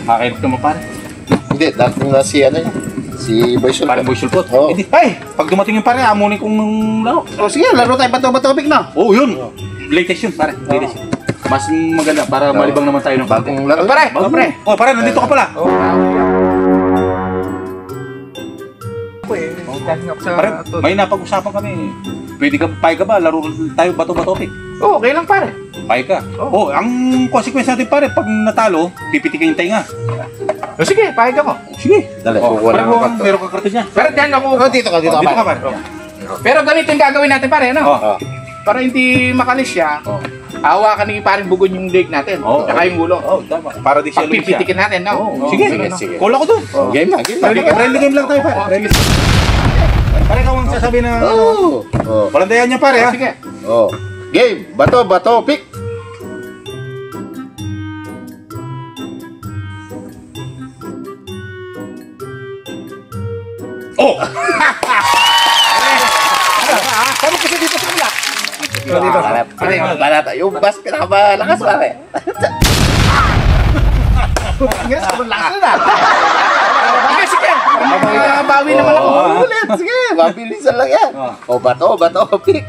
Makakairit ka mo pare. Hindi, dating na si ano yan. Si Boy Sulpot. Pare Boy Sulpot. Oo. Ay, pag dumating yung pare, amunin kong laro. O sige, laro tayo bato-bato na. Oo, yun. Latest yun, pare. Latest yun. Mas maganda para malibang naman tayo ng bagong laro. Pare, pare. Oh, pare, nandito ka pala. Pare, may napag-usapan kami. Pwede ka, pay ka ba? Laro tayo bato-bato pick. Oo, okay lang pare. Pay ka. Oh, ang consequence natin pare, pag natalo, pipitikin yung tainga. O sige, pahig ako. Sige. Dali, pare mo, meron ka karton niya. Pero dyan ako. Dito ka, Dito ka pare. Pero ganito yung gagawin natin pare, ano? Para hindi makalis siya, hawakan ni paring bugon yung leg natin. Tsaka yung ulo. Tama. Para di siya lumis siya. Pipitikin natin, no? Sige. Call ako doon. Game na, game na. Friendly game lang tayo pare. Pare ka ang sasabihin na walang dayan niya pare ha. Sige. Game, bato-bato pick. Paano kasi dito sa kabila? Balata, yung bas pinakamalakas pare. Yes, sobrang lakas na. Sige. Bawi naman ako. Ulit, sige, mabilisan lang yan. Bato-bato pick.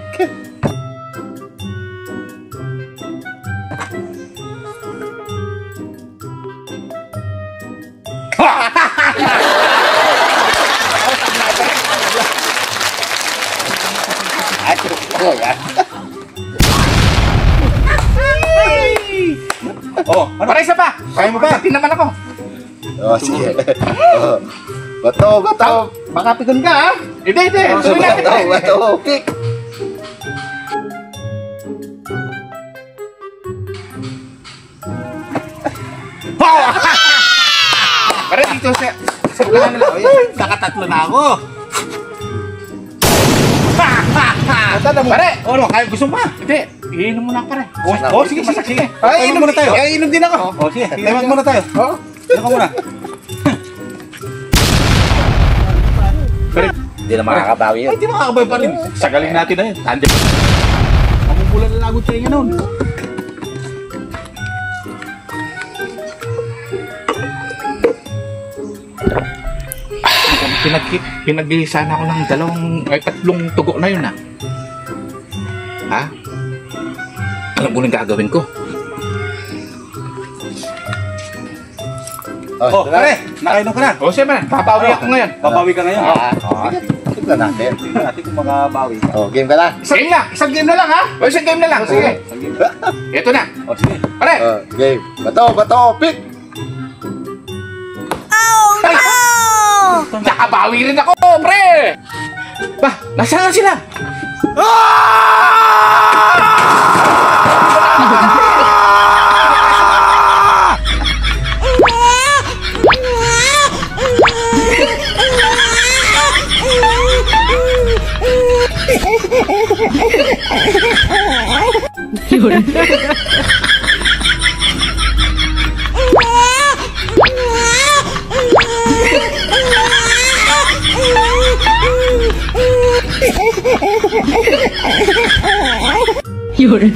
Para isa pa. Kaya mo ba? Tin naman ako. Sige. Bato-bato. Baka pigon ka ha? Hindi. Tuloy natin. Bato-bato pick. Para dito sa unahan na lang. Nakatatlo na ako. Pare! Ano, kaya gusto mo pa? Hindi, iinom muna ako pare. Sige. Ay, Inom muna tayo. Iinom din ako. Sige, tawag muna tayo. Inom ka muna. Hindi na makakabawi yun. Ay, di makakabay pa rin. Sagaling natin na yun. Tandem. Mamubulan na lagot siya yung noon. Pinaglisan ako ng tatlong tugo na yun ha? Alam ko na gagawin ko. Pare, nakainom ka na. Siyempre, papawi ako ngayon. Papawi ka ngayon. Tignan natin. Tignan natin kung makabawi. Game ka na. Isang game na lang ha? Isang game na lang, sige. Ito na. Sige. Pare! Game. Bato-bato pick. Nakabawi rin ako, pre! Ba, nasaan sila? Yun.